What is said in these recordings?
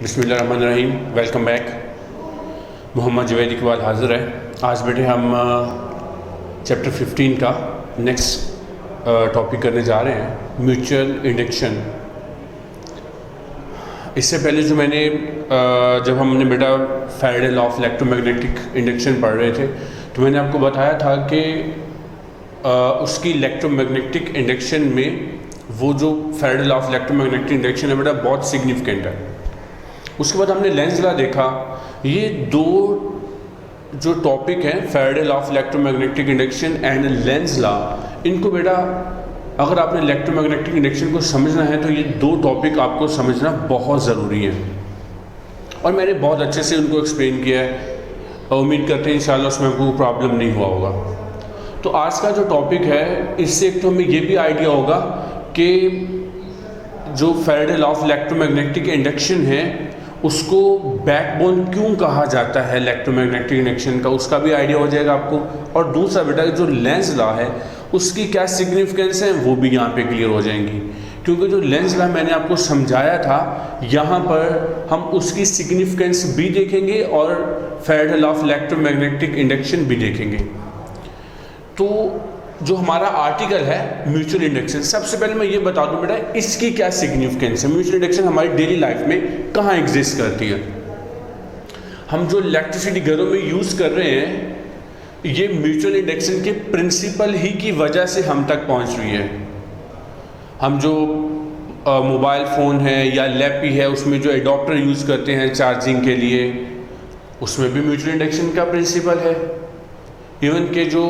बिस्मिल्लाहिर्रहमानिर्रहीम। Welcome back. Mohammad Javed Iqbal हाज़िर है। आज बेटे हम चैप्टर 15 का नेक्स्ट टॉपिक करने जा रहे हैं, म्यूचुअल इंडक्शन। इससे पहले जो मैंने जब हमने बेटा Faraday law of electromagnetic induction पढ़ रहे थे तो मैंने आपको बताया था कि उसकी इलेक्ट्रोमैग्नेटिक इंडक्शन में वो जो Faraday law of electromagnetic induction है बेटा बहुत सिग्निफिकेंट है। उसके बाद हमने लेंस लॉ देखा। ये दो जो टॉपिक हैं, Faraday law of electromagnetic induction and Lenz law, इनको बेटा अगर आपने इलेक्ट्रोमैग्नेटिक इंडक्शन को समझना है तो ये दो टॉपिक आपको समझना बहुत ज़रूरी है और मैंने बहुत अच्छे से उनको एक्सप्लेन किया है। उम्मीद करते हैं इंशाल्लाह उसमें आपको प्रॉब्लम नहीं हुआ होगा। तो आज का जो टॉपिक है, इससे एक तो हमें ये भी आइडिया होगा कि जो Faraday law of electromagnetic induction है उसको बैकबोन क्यों कहा जाता है इलेक्ट्रोमैग्नेटिक इंडक्शन का, उसका भी आइडिया हो जाएगा आपको। और दूसरा बेटा जो लेंस लॉ है उसकी क्या सिग्निफिकेंस है वो भी यहाँ पे क्लियर हो जाएंगी, क्योंकि जो लेंस लॉ मैंने आपको समझाया था यहाँ पर हम उसकी सिग्निफिकेंस भी देखेंगे और Faraday law of electromagnetic induction भी देखेंगे। तो जो हमारा आर्टिकल है म्यूचुअल इंडक्शन, सबसे पहले मैं ये बता दूं बेटा इसकी क्या सिग्निफिकेंस है। म्यूचुअल इंडक्शन हमारी डेली लाइफ में कहाँ एग्जिस्ट करती है। हम जो इलेक्ट्रिसिटी घरों में यूज़ कर रहे हैं ये म्यूचुअल इंडक्शन के प्रिंसिपल ही की वजह से हम तक पहुँच रही है। हम जो मोबाइल फ़ोन है या लैपी है उसमें जो एडॉप्टर यूज़ करते हैं चार्जिंग के लिए, उसमें भी म्यूचुअल इंडक्शन का प्रिंसिपल है। इवन के जो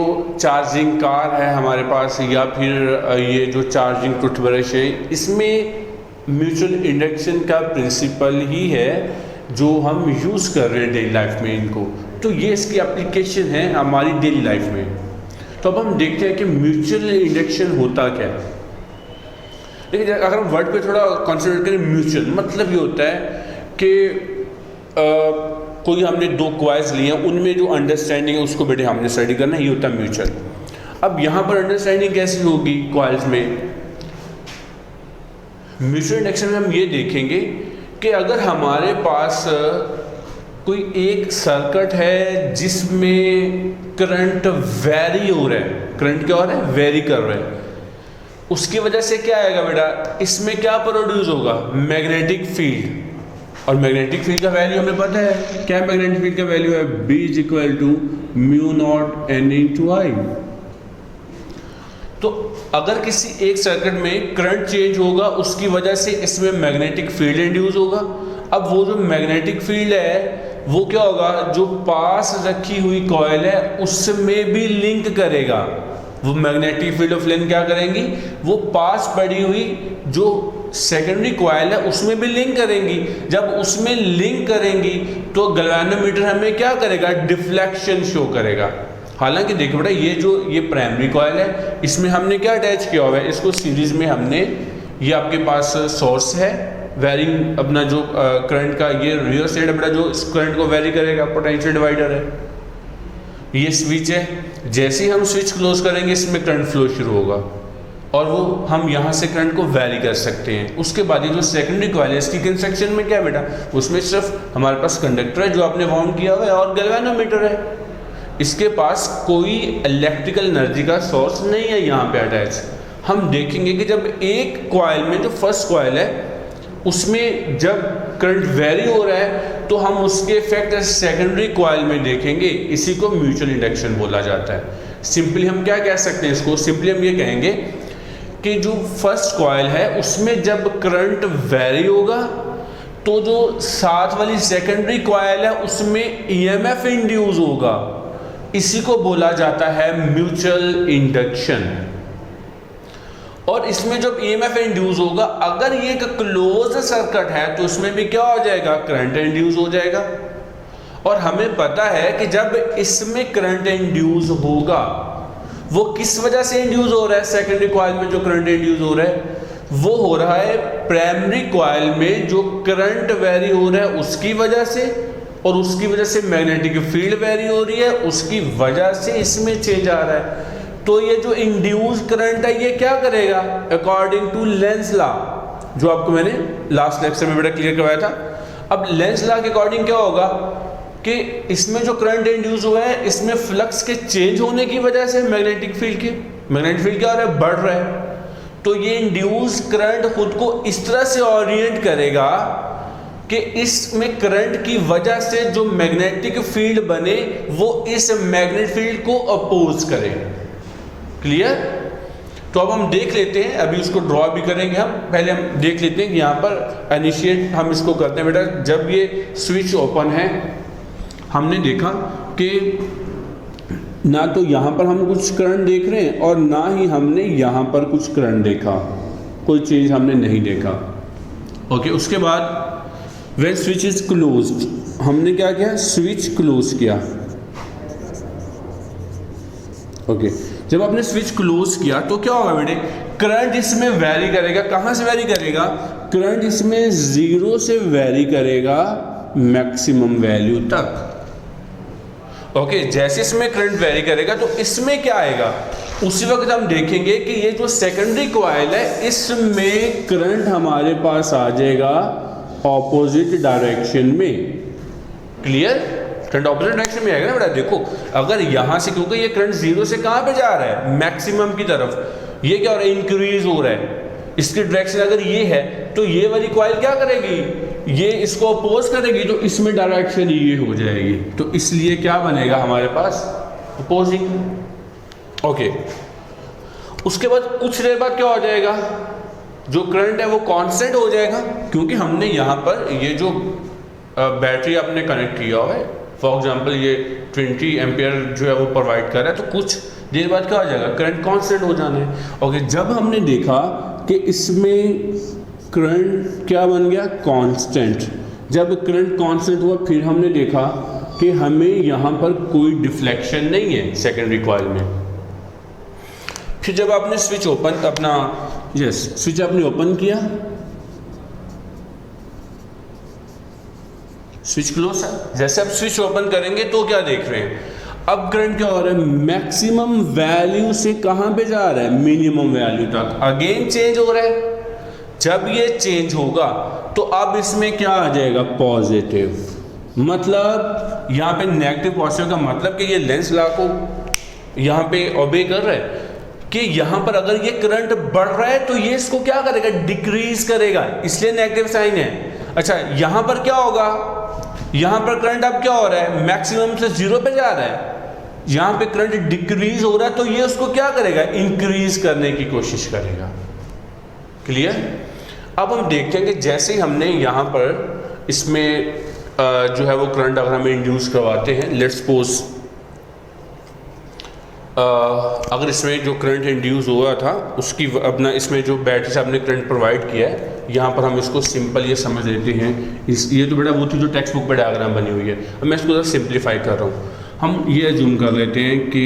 चार्जिंग कार है हमारे पास या फिर ये जो चार्जिंग टूथब्रश है, इसमें म्यूचुअल इंडक्शन का प्रिंसिपल ही है जो हम यूज़ कर रहे हैं डेली लाइफ में इनको। तो ये इसकी एप्लीकेशन है हमारी डेली लाइफ में। तो अब हम देखते हैं कि म्यूचुअल इंडक्शन होता क्या है। लेकिन अगर हम वर्ड पे थोड़ा कॉन्सेंट्रेट करें, म्यूचुअल मतलब ये होता है कि कोई हमने दो क्वाइल्स लिए हैं, उनमें जो अंडरस्टैंडिंग है उसको बेटे हमने स्टडी करना है, ये होता है म्यूचुअल। अब यहाँ पर अंडरस्टैंडिंग कैसी होगी क्वाइल्स में? म्यूचुअल इंडक्शन में हम ये देखेंगे कि अगर हमारे पास कोई एक सर्किट है जिसमें करंट वेरी हो रहा है, करंट क्या हो रहा है, वेरी कर रहा है, उसकी वजह से क्या आएगा बेटा, इसमें क्या प्रोड्यूस होगा, मैग्नेटिक फील्ड। और मैग्नेटिक फील्ड का वैल्यू हमें पता है, क्या मैग्नेटिक फील्ड का वैल्यू है, B = μ0 N/I। तो अगर किसी एक सर्किट में करंट चेंज होगा उसकी वजह से इसमें मैग्नेटिक फील्ड इंड्यूस होगा। अब वो जो मैग्नेटिक फील्ड है वो क्या होगा, जो पास रखी हुई कॉइल है उसमें भी लिंक करेगा। वो मैग्नेटिक फील्ड ऑफ लेंथ क्या करेंगी, वो पास पड़ी हुई जो सेकेंडरी कॉइल है उसमें भी लिंक करेंगी। जब उसमें लिंक करेंगी तो गैल्वेनोमीटर हमें क्या करेगा, डिफ्लेक्शन शो करेगा। हालांकि देखो बेटा ये प्राइमरी कॉइल है, इसमें हमने क्या अटैच किया हुआ है, इसको सीरीज में हमने, ये आपके पास सोर्स है वेरिंग अपना जो करंट का, ये रियर साइड है बेटा जो इस करंट को वेरी करेगा, पोटेंशियल डिवाइडर है, ये स्विच है। जैसे ही हम स्विच क्लोज करेंगे इसमें करंट फ्लो शुरू होगा और वो हम यहाँ से करंट को वैरी कर सकते हैं। उसके बाद ये जो सेकेंडरी कॉइल है इसकी कंस्ट्रक्शन में क्या है बेटा, उसमें सिर्फ हमारे पास कंडक्टर है जो आपने वाउंड किया हुआ है और गैल्वेनोमीटर है। इसके पास कोई इलेक्ट्रिकल एनर्जी का सोर्स नहीं है यहाँ पे अटैच। हम देखेंगे कि जब एक कॉइल में, जो फर्स्ट कॉइल है उसमें जब करंट वेरी हो रहा है तो हम उसके इफेक्ट सेकेंडरी कॉइल में देखेंगे। इसी को म्यूचुअल इंडक्शन बोला जाता है। सिंपली हम क्या कह सकते हैं इसको, सिंपली हम ये कहेंगे कि जो फर्स्ट कॉइल है उसमें जब करंट वेरी होगा तो जो साथ वाली सेकेंडरी कॉइल है उसमें ईएमएफ इंड्यूस होगा। इसी को बोला जाता है म्यूचुअल इंडक्शन। और इसमें जब ईएमएफ इंड्यूस होगा, अगर ये एक क्लोज सर्किट है तो उसमें भी क्या हो जाएगा, करंट इंड्यूस हो जाएगा। और हमें पता है कि जब इसमें करंट इंड्यूस होगा वो किस वजह से इंड्यूस हो रहा है, सेकेंडरी कॉइल में जो करंट इंड्यूस हो रहा है वो हो रहा है प्राइमरी कॉइल में जो करंट वेरी हो रहा है उसकी वजह से, और उसकी वजह से मैग्नेटिक फील्ड वेरी हो रही है, उसकी वजह से इसमें चेंज आ रहा है। तो ये जो इंड्यूस करंट है ये क्या करेगा, अकॉर्डिंग टू लेंस लॉ, जो आपको मैंने लास्ट लेक्चर में बेटा क्लियर करवाया था। अब लेंस लॉ के अकॉर्डिंग क्या होगा कि इसमें जो करंट इंड्यूस हुआ है इसमें फ्लक्स के चेंज होने की वजह से मैग्नेटिक फील्ड क्या हो रहा है, बढ़ रहा है। तो ये इंड्यूस करंट खुद को इस तरह से ओरिएंट करेगा कि इसमें करंट की वजह से जो मैग्नेटिक फील्ड बने वो इस मैग्नेटिक फील्ड को अपोज करे। क्लियर? तो अब हम देख लेते हैं, अभी उसको ड्रॉ भी करेंगे हम, पहले हम देख लेते हैं कि यहाँ पर इनिशिएट हम इसको करते हैं। बेटा जब ये स्विच ओपन है हमने देखा कि ना तो यहाँ पर हम कुछ करंट देख रहे हैं और ना ही हमने यहाँ पर कुछ करंट देखा, कोई चीज़ हमने नहीं देखा। ओके, उसके बाद व्हेन स्विच इज क्लोज्ड, हमने क्या किया, स्विच क्लोज किया। ओके, जब आपने स्विच क्लोज किया तो क्या होगा बेटे, करंट इसमें वेरी करेगा। कहाँ से वेरी करेगा? करंट इसमें 0 से वेरी करेगा मैक्सिमम वैल्यू तक। ओके, जैसे इसमें करंट वेरी करेगा तो इसमें क्या आएगा, उसी वक्त हम देखेंगे कि ये जो सेकेंडरी कॉइल है इसमें करंट हमारे पास आ जाएगा ऑपोजिट डायरेक्शन में। क्लियर? करंट ऑपोजिट डायरेक्शन में आएगा ना बेटा। देखो अगर यहाँ से, क्योंकि ये करंट 0 से कहाँ पे जा रहा है, मैक्सिमम की तरफ, ये क्या हो रहा है, इंक्रीज हो रहा है। इसकी डायरेक्शन अगर ये है तो ये वाली कॉइल क्या करेगी, ये इसको अपोज करेगी, तो इसमें डायरेक्शन ये हो जाएगी। तो इसलिए क्या बनेगा हमारे पास, अपोजिंग। ओके, उसके बाद कुछ देर बाद क्या हो जाएगा, जो करंट है वो कांस्टेंट हो जाएगा, क्योंकि हमने यहाँ पर ये जो बैटरी आपने कनेक्ट किया हुआ है, फॉर एग्जांपल ये 20 एम्पियर जो है वो प्रोवाइड कर रहा है, तो कुछ देर बाद क्या हो जाएगा, करंट कांस्टेंट हो जाना है। ओके, जब हमने देखा कि इसमें करंट क्या बन गया, कांस्टेंट, जब करंट कांस्टेंट हुआ फिर हमने देखा कि हमें यहाँ पर कोई डिफ्लेक्शन नहीं है सेकेंडरी कॉइल में। फिर जब आपने स्विच ओपन अपना स्विच आपने ओपन किया, स्विच क्लोज है, जैसे आप स्विच ओपन करेंगे तो क्या देख रहे हैं, अब करंट क्या हो रहा है, मैक्सिमम वैल्यू से कहां पे जा रहा है, मिनिमम वैल्यू तक। अगेन चेंज हो रहा है। जब ये चेंज होगा तो अब इसमें क्या आ जाएगा, पॉजिटिव। मतलब यहाँ पे नेगेटिव पॉजिटिव का मतलब कि ये लेंस लॉ को यहाँ पे ओबे कर रहा है कि यहाँ पर अगर ये करंट बढ़ रहा है तो ये इसको क्या करेगा, डिक्रीज करेगा, इसलिए नेगेटिव साइन है। अच्छा, यहाँ पर क्या होगा, यहाँ पर करंट अब क्या हो रहा है, मैक्सिमम से 0 पे जा रहा है, यहाँ पे करंट डिक्रीज हो रहा है, तो ये उसको क्या करेगा, इंक्रीज करने की कोशिश करेगा। क्लियर? अब हम देखते हैं कि जैसे ही हमने यहाँ पर इसमें जो है वो करंट अगर हमें इंड्यूस करवाते हैं, लेट्स सपोज अगर इसमें जो करंट इंड्यूस हुआ था उसकी अपना इसमें जो बैटरी से आपने करंट प्रोवाइड किया है, यहाँ पर हम इसको सिंपल ये समझ लेते हैं। ये तो बेटा वो थी जो टेक्स्ट बुक पर डायग्राम बनी हुई है, अब मैं इसको सिंप्लीफाई कर रहा हूँ। हम ये अज्यूम कर लेते हैं कि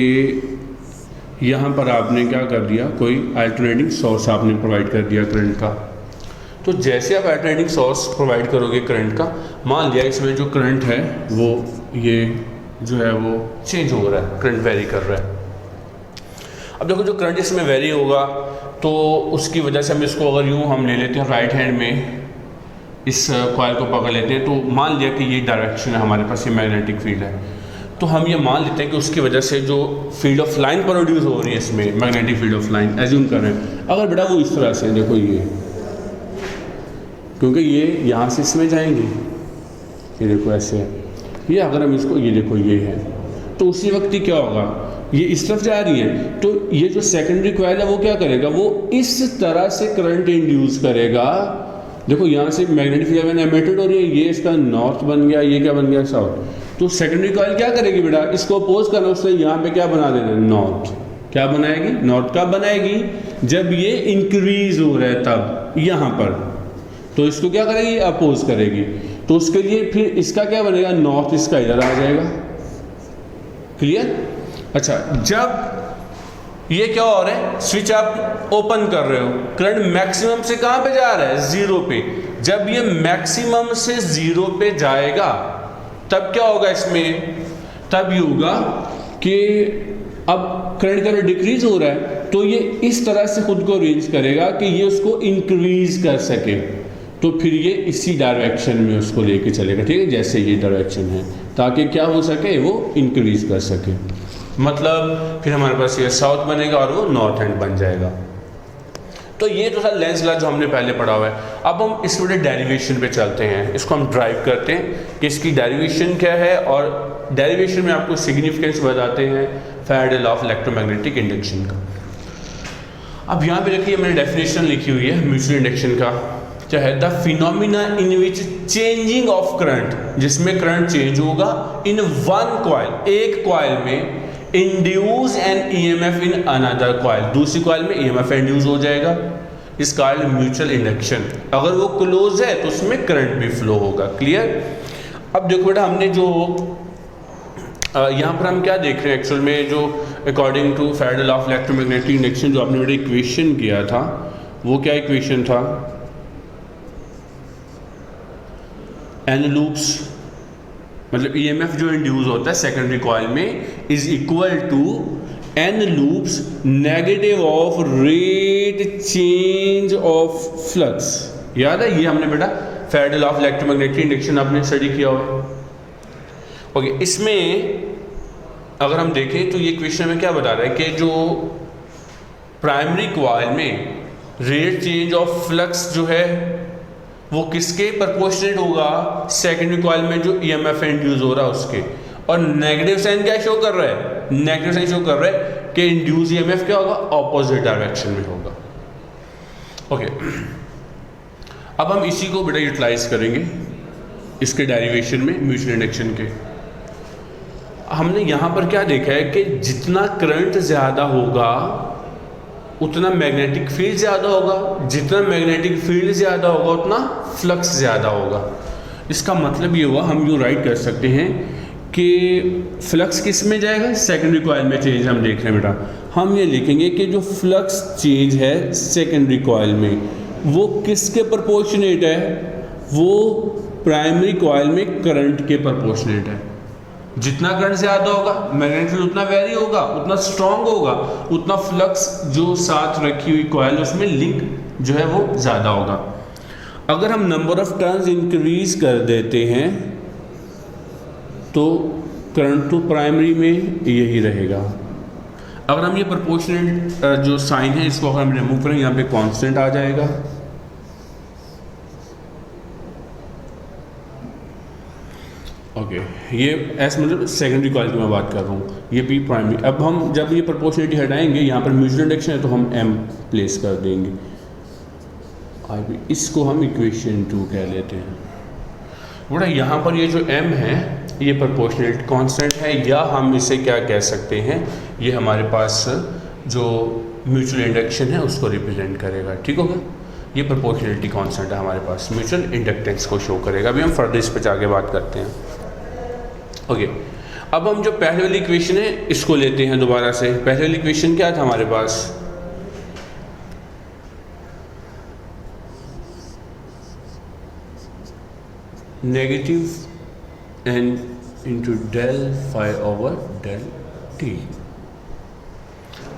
यहाँ पर आपने क्या कर दिया, कोई अल्टरनेटिंग सोर्स आपने प्रोवाइड कर दिया करंट का। तो जैसे आप अल्टरनेटिंग सोर्स प्रोवाइड करोगे करंट का, मान लिया इसमें जो करंट है वो ये जो है वो चेंज हो रहा है, करंट वेरी कर रहा है। अब देखो जो करंट इसमें वेरी होगा तो उसकी वजह से हम इसको अगर यूँ हम ले लेते हैं राइट हैंड में, इस कॉइल को पकड़ लेते हैं, तो मान लिया कि ये डायरेक्शन है हमारे पास, ये मैग्नेटिक फील्ड है, तो हम ये मान लेते हैं कि उसकी वजह से जो फील्ड ऑफ लाइन प्रोड्यूस हो रही है इसमें, magnetic field of line assume कर रहे हैं। अगर बेटा वो इस तरह से देखो, ये क्योंकि ये यहाँ से इसमें जाएंगे, ये देखो ऐसे है, ये अगर हम इसको ये देखो ये है, तो उसी वक्त ही क्या होगा, ये इस तरफ जा रही है, तो ये जो सेकेंडरी कॉइल है वो क्या करेगा, वो इस तरह से करंट इंड्यूस करेगा। देखो यहाँ से मैग्नेटिक फील्ड एमिटेड हो रही है, ये इसका नॉर्थ बन गया, ये क्या बन गया, साउथ। तो सेकेंडरी कॉइल क्या करेगी बेटा, इसको अपोज करना, उसने यहाँ पे क्या बना देना, नॉर्थ। क्या बनाएगी, नॉर्थ कब बनाएगी, जब ये इंक्रीज हो रहा है तब यहाँ पर, तो इसको क्या करेगी, अपोज करेगी। तो उसके लिए फिर इसका क्या बनेगा, नॉर्थ इसका इधर आ जाएगा। क्लियर? अच्छा, जब ये क्या हो रहा है, स्विच आप ओपन कर रहे हो, करंट मैक्सिमम से कहां पे जा रहा है, 0 पे। जब ये मैक्सिमम से 0 पे जाएगा तब क्या होगा इसमें, तब ये होगा कि अब करंट का डिक्रीज हो रहा है, तो ये इस तरह से खुद को अरेंज करेगा कि ये उसको इंक्रीज कर सके। तो फिर ये इसी डायरेक्शन में उसको लेके चलेगा, ठीक है, जैसे ये डायरेक्शन है, ताकि क्या हो सके, वो इंक्रीज कर सके। मतलब फिर हमारे पास ये साउथ बनेगा और वो नॉर्थ एंड बन जाएगा। तो ये तो सर लेंस लॉ जो हमने पहले पढ़ा हुआ है। अब हम इस थोड़े डेरिवेशन पे चलते हैं, इसको हम ड्राइव करते हैं कि इसकी डेरिवेशन क्या है, और डेरिवेशन में आपको सिग्निफिकेंस बताते हैं Faraday law of electromagnetic induction का। अब यहाँ पे देखिए मैंने डेफिनेशन लिखी हुई है म्यूचुअल इंडक्शन का, क्या है, the phenomena in which changing of current, जिसमें करंट चेंज होगा इन वन कॉइल, एक कॉइल में, induce N EMF in another coil, दूसरी कॉइल में ईएमएफ इंड्यूस हो जाएगा, इस कॉल्ड म्यूचुअल इंडक्शन। अगर वो क्लोज है तो उसमें करंट भी फ्लो होगा। क्लियर। अब देखो बेटा, हमने जो यहाँ पर हम क्या देख रहे हैं एक्चुअल में, जो according to Faraday law of electromagnetic induction जो आपने बेटा इक्वेशन किया था, वो क्या इक्वेशन था, एन लूप्स, मतलब ईएमएफ जो इंड्यूस होता है सेकेंडरी कॉइल में is equal to N loops negative of rate change of flux. याद है, ये हमने बेटा Faraday law of electromagnetic induction आपने स्टडी किया हुआ है। ओके, इसमें अगर हम देखें तो ये क्वेश्चन में क्या बता रहा है कि जो प्राइमरी कॉइल में रेट चेंज ऑफ फ्लक्स जो है वो किसके प्रोपोर्शनेट होगा, सेकेंडरी कॉइल में जो ईएमएफ इंड्यूस हो रहा है उसके। और नेगेटिव साइन क्या शो कर रहा है, नेगेटिव साइन शो कर रहा है कि इंड्यूस ईएमएफ क्या होगा, ऑपोजिट डायरेक्शन में होगा। ओके, अब हम इसी को बेटा यूटिलाइज करेंगे इसके डेरिवेशन में म्यूचुअल इंडक्शन के। हमने यहाँ पर क्या देखा है कि जितना करंट ज़्यादा होगा उतना मैग्नेटिक फील्ड ज़्यादा होगा, जितना मैग्नेटिक फील्ड ज़्यादा होगा उतना फ्लक्स ज़्यादा होगा। इसका मतलब ये हुआ, हम यूँ राइट कर सकते हैं कि फ्लक्स किस में जाएगा, सेकेंडरी कॉइल में चेंज हम देख रहे हैं बेटा। हम ये लिखेंगे कि जो फ्लक्स चेंज है सेकेंडरी कॉइल में वो किसके प्रोपोर्शनेट है, वो प्राइमरी कॉइल में करंट के प्रोपोर्शनेट है। जितना करंट ज़्यादा होगा मैग्नेटिक फील्ड उतना वेरी होगा, उतना स्ट्रांग होगा, उतना फ्लक्स जो साथ रखी हुई कॉइल उसमें लिंक जो है वो ज़्यादा होगा। अगर हम नंबर ऑफ टर्न्स इंक्रीज कर देते हैं तो करंट तो प्राइमरी में यही रहेगा। अगर हम ये प्रोपोर्शनेट जो साइन है इसको अगर हम रिमूव करें, यहाँ पे कांस्टेंट आ जाएगा। ओके, ये एस मतलब सेकेंडरी कॉइल की मैं बात कर रहा हूँ, ये पी प्राइमरी। अब हम जब ये प्रोपोर्शनलिटी हटाएंगे, यहाँ पर म्यूचुअल इंडक्शन है तो हम एम प्लेस कर देंगे, इसको हम इक्वेशन 2 कह लेते हैं। बड़ा यहाँ पर ये जो एम है ये प्रोपोर्शनलिटी कांस्टेंट है, या हम इसे क्या कह सकते हैं, ये हमारे पास जो म्यूचुअल इंडक्शन है उसको रिप्रेजेंट करेगा। ठीक होगा, ये प्रोपोर्शनलिटी कांस्टेंट है हमारे पास, म्यूचुअल इंडक्टेंस को शो करेगा। अभी हम फर्दर इस पर जाके बात करते हैं। ओके, अब हम जो पहले वाली इक्वेशन है इसको लेते हैं दोबारा से। पहले वाली इक्वेशन क्या था हमारे पास, negative n into del phi over del t.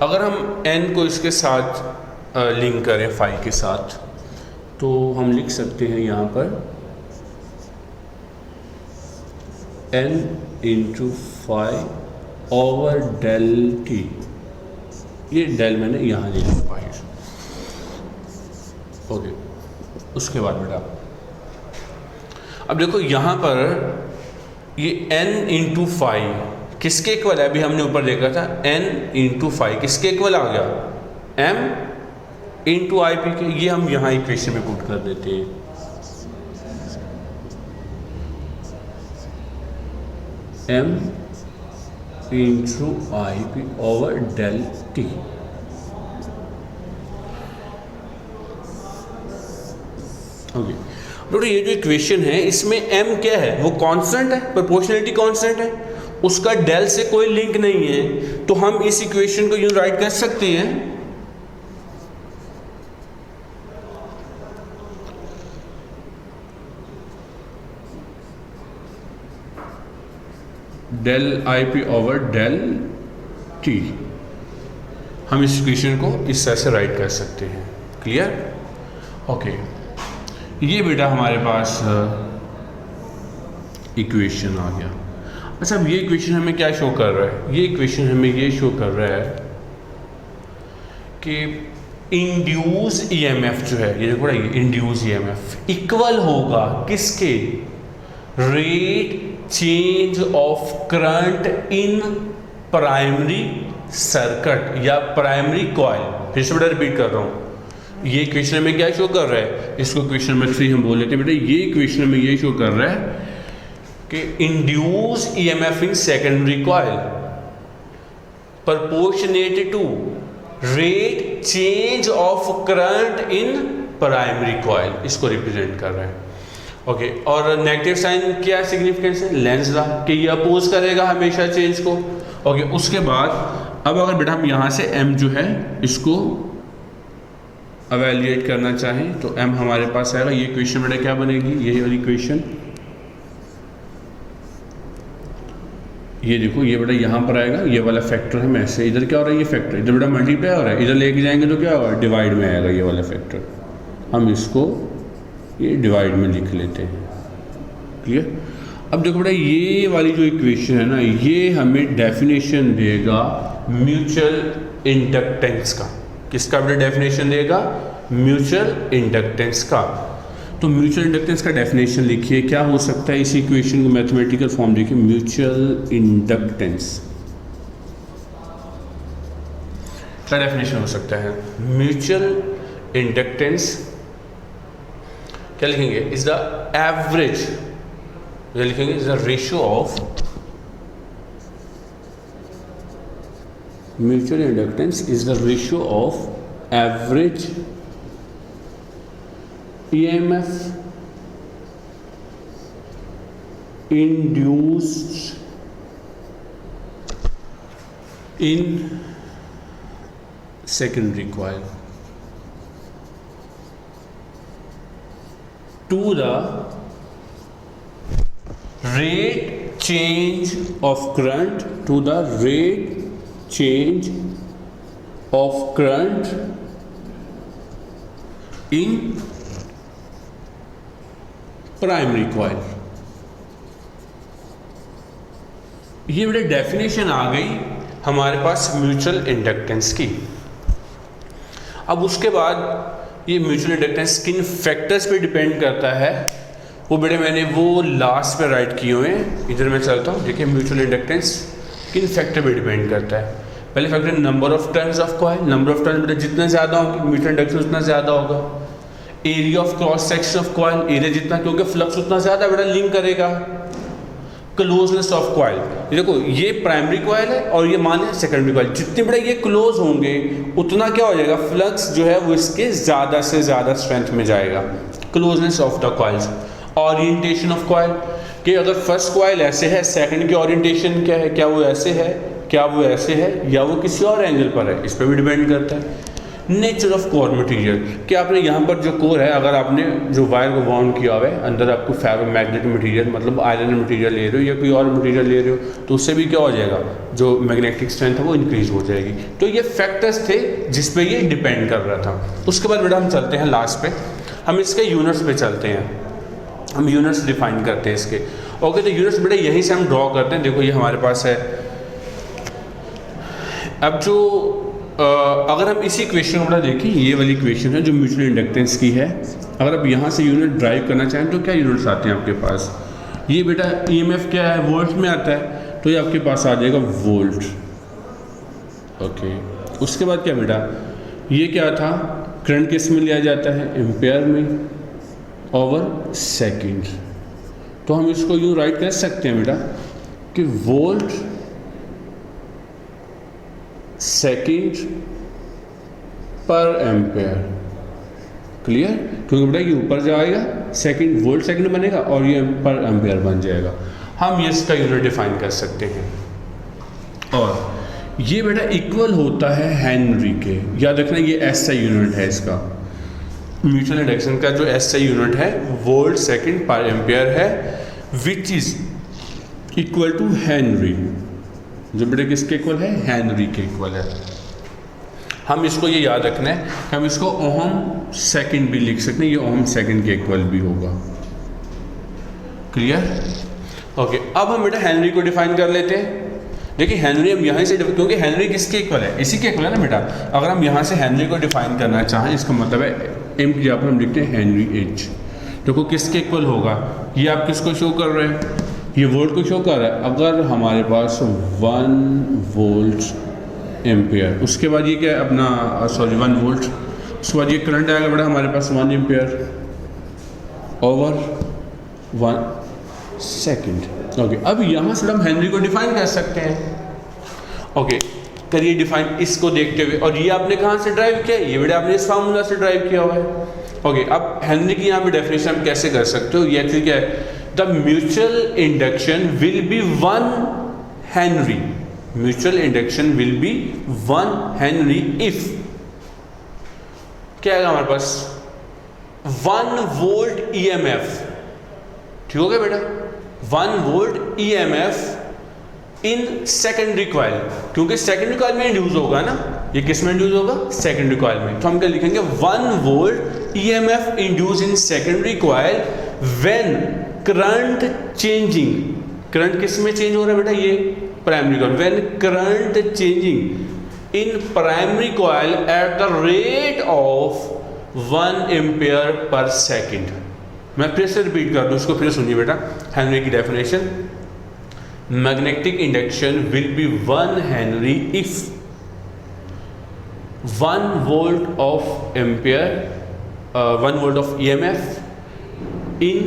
अगर हम एन को इसके साथ लिंक करें फाई के साथ, तो हम लिख सकते हैं यहाँ पर N into phi over del T. ये डेल मैंने यहाँ ले लिया फाई। ओके, उसके बाद बेटा अब देखो यहाँ पर ये n इंटू फाई किसके इक्वल है, अभी हमने ऊपर देखा था n इंटू फाई किसके इक्वल आ गया, m इंटू आई पी के। ये हम यहाँ इक्वेशन में पुट कर देते हैं। m into I P over del T. Okay, तो ये जो इक्वेशन है इसमें m क्या है, वो कांस्टेंट है, प्रोपोर्शनलिटी कांस्टेंट है, उसका डेल से कोई लिंक नहीं है। तो हम इस इक्वेशन को यूं राइट कर सकते हैं, del I P over del T. हम इस इक्वेशन को इस तरह से राइट कर सकते हैं। क्लियर। ओके, ये बेटा हमारे पास इक्वेशन आ गया। अच्छा, अब ये इक्वेशन हमें क्या शो कर रहा है? ये इक्वेशन हमें ये शो कर रहा है कि इंड्यूस ईएमएफ जो है, ये देखो ये इंड्यूस ईएमएफ इक्वल होगा किसके? Rate change of current in primary circuit या प्राइमरी कॉइल। फिर से बेटा रिपीट कर रहा हूँ, ये इक्वेशन में क्या शो कर रहा है? इसको इक्वेशन नंबर 3 हम बोल लेते हैं बेटा। ये इक्वेशन में ये शो कर रहा है कि induce EMF in secondary coil proportionate to rate change of current in primary coil, इसको रिप्रेजेंट कर रहा है। ओके, और नेगेटिव साइन क्या सिग्निफिकेंस है? लेंस लॉ कि ये अपोज करेगा हमेशा चेंज को। ओके, उसके बाद अब अगर बेटा हम यहाँ से m जो है इसको एवेल्युएट करना चाहें तो m हमारे पास आएगा। ये इक्वेशन बेटा क्या बनेगी? यही वाली इक्वेशन, ये देखो ये बेटा यहाँ पर आएगा, ये वाला फैक्टर है। मैं से इधर क्या हो रहा है? ये फैक्टर इधर बेटा मल्टीप्लाई हो रहा है, इधर लेके जाएंगे तो क्या होगा? डिवाइड में आएगा ये वाला फैक्टर। हम इसको ये डिवाइड में लिख लेते हैं। क्लियर? अब देखो बेटा ये वाली जो इक्वेशन है ना, ये हमें डेफिनेशन देगा म्यूचुअल इंडक्टेंस का। किसका बेटा डेफिनेशन देगा? म्यूचुअल इंडक्टेंस का। तो म्यूचुअल इंडक्टेंस का डेफिनेशन लिखिए, क्या हो सकता है? इस इक्वेशन को मैथमेटिकल फॉर्म देखिए, म्यूचुअल इंडक्टेंस का डेफिनेशन हो सकता है। म्यूचुअल इंडक्टेंस क्या लिखेंगे? इज द एवरेज, क्या लिखेंगे? Is the ratio of mutual inductance is the ratio of average EMF induced in secondary coil to the rate change of current, to the rate change of current in primary coil. ये बेटा definition आ गई हमारे पास mutual inductance की। अब उसके बाद ये mutual inductance किन फैक्टर्स पे डिपेंड करता है, वो बेटे मैंने वो लास्ट पे राइट किए हुए हैं। इधर मैं चलता हूँ, देखिए म्यूचुअल इंडक्टेंस किन फैक्टर पे डिपेंड करता है। पहले factor number of turns of coil. Number of turns बेटा जितना ज़्यादा होगी म्यूचुअल इंडक्टेंस उतना ज़्यादा होगा। Area of cross section of coil, area जितना, क्योंकि फ्लक्स उतना ज़्यादा बेटा लिंक करेगा। क्लोजनेस ऑफ कॉइल, देखो ये प्राइमरी कॉइल है और ये मान सेकेंडरी कॉइल, जितने बड़े ये क्लोज होंगे उतना क्या हो जाएगा? फ्लक्स जो है वो इसके ज़्यादा से ज़्यादा स्ट्रेंथ में जाएगा। Closeness of the coils. Orientation of coil, कि अगर फर्स्ट कॉइल ऐसे है, सेकंड की ओरिएंटेशन क्या है? क्या वो ऐसे है, क्या वो ऐसे है, या वो किसी और एंगल पर है? इस पर भी डिपेंड करता है। नेचर ऑफ कोर मटेरियल, कि आपने यहाँ पर जो कोर है, अगर आपने जो वायर को वाउंड किया हुआ है, अंदर आपको फेरोमैग्नेटिक मटेरियल मतलब आयरन मटेरियल ले रहे हो या कोई और मटेरियल ले रहे हो, तो उससे भी क्या हो जाएगा? जो मैग्नेटिक स्ट्रेंथ है वो इंक्रीज हो जाएगी। तो ये फैक्टर्स थे जिस पे ये डिपेंड कर रहा था। उसके बाद बेटा हम चलते हैं लास्ट पे, हम इसके यूनिट्स पे चलते हैं। हम यूनिट्स डिफाइन करते हैं इसके। ओके, तो यूनिट्स बेटा यहीं से हम ड्रॉ करते हैं। देखो ये हमारे पास है। अब जो अगर हम इसी इक्वेशन को देखें, ये वाली इक्वेशन है जो म्यूचुअल इंडक्टेंस की है। अगर आप यहाँ से यूनिट ड्राइव करना चाहें तो क्या यूनिट्स आते हैं आपके पास? ये बेटा ईएमएफ क्या है? वोल्ट में आता है, तो ये आपके पास आ जाएगा वोल्ट। ओके, उसके बाद क्या बेटा? ये क्या था? करंट किस में लिया जाता है? एम्पेयर में ओवर सेकेंड। तो हम इसको यूँ राइट कर सकते हैं बेटा कि volt second per ampere. Clear? क्योंकि बेटा ये ऊपर जाएगा, सेकेंड वोल्ट सेकेंड बनेगा और ये पर एम्पेयर बन जाएगा। हम ये इसका यूनिट डिफाइन कर सकते हैं। और ये बेटा इक्वल होता है हेनरी के। याद रखना ये एसआई यूनिट है इसका। म्यूचुअल इंडक्शन का जो एसआई यूनिट है वोल्ट सेकेंड पर एम्पेयर है, which is equal to henry. जो बेटा किसके इक्वल है? हेनरी के इक्वल है। हम इसको ये याद रखना है कि हम इसको ओहम सेकंड भी लिख सकते हैं, ये ओहम सेकंड के इक्वल भी होगा। क्लियर? ओके, अब हम बेटा हेनरी को डिफाइन कर लेते हैं। देखिए हेनरी हम यहाँ से, क्योंकि हेनरी किसके इक्वल है, इसी के इक्वल है ना बेटा। अगर हम यहाँ से हेनरी को डिफाइन करना चाहें, इसका मतलब है एम की जगह पर हम लिखते हैं हेनरी एच। देखो किसके इक्वल होगा, ये आप किसको शो कर रहे हैं, ये वोल्ट को शो कर रहा है। अगर हमारे पास 1 वोल्ट एम्पियर, उसके बाद ये क्या है अपना 1 वोल्ट, उसके बाद ये करंट आएगा बेटा हमारे पास 1 एम्पियर ओवर 1 सेकेंड। ओके, अब यहाँ से हम हेनरी को डिफाइन कर सकते हैं। ओके, करिए डिफाइन इसको देखते हुए, और ये आपने कहाँ से ड्राइव किया, ये बेटा आपने इस फार्मूला से ड्राइव किया हुआ है। ओके, अब हेनरी की यहाँ पे डेफिनेशन हम कैसे कर सकते हो, ये एक्चुअली क्या है, the mutual induction will be 1 Henry, mutual induction will be 1 Henry if क्या आएगा हमारे पास 1 वोल्ट ईएमएफ। ठीक हो गया बेटा, 1 volt EMF in secondary coil, क्योंकि सेकेंडरी कॉइल में इंड्यूस होगा ना, ये किस में इंड्यूस होगा, सेकेंडरी कॉइल में। तो हम क्या लिखेंगे 1 volt EMF induce in secondary coil when current changing, current किस में चेंज हो रहा है बेटा, ये primary coil, when current changing in primary coil at the rate of 1 ampere per second. मैं फिर से रिपीट कर दूं, उसको फिर सुनिए बेटा। हेनरी की definition, magnetic induction will be 1 Henry if 1 volt of ampere 1 volt of EMF in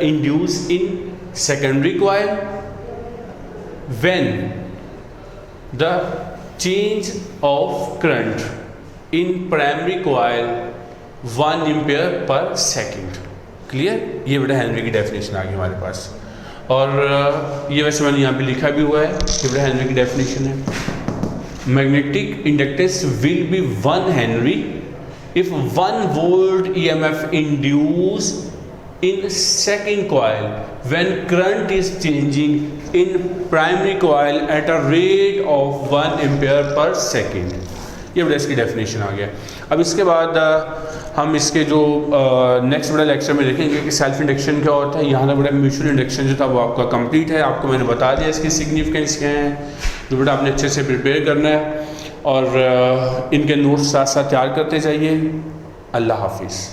induce in secondary coil when the change of current in primary coil 1 ampere per second. Clear? ये बेटा Henry की definition आ गई हमारे पास, और ये वैसे मैंने यहाँ पे लिखा भी हुआ है, ये बेटा हेनरी की डेफिनेशन है। Magnetic inductance will be 1 Henry if 1 volt EMF induce in second coil when current is changing in primary coil at a rate of 1 ampere per second। ये बड़ा इसकी डेफिनेशन आ गया। अब इसके बाद हम इसके जो नेक्स्ट बड़ा लेक्चर में देखेंगे कि सेल्फ इंडक्शन क्या होता है। यहाँ तक बड़ा म्यूचुअल इंडक्शन जो था वो आपका कंप्लीट है, आपको मैंने बता दिया इसकी सिग्निफिकेंस क्या है, जो बेटा आपने अच्छे से प्रिपेयर करना है और इनके नोट्स साथ साथ तैयार करते जाइए। अल्लाह हाफिज़।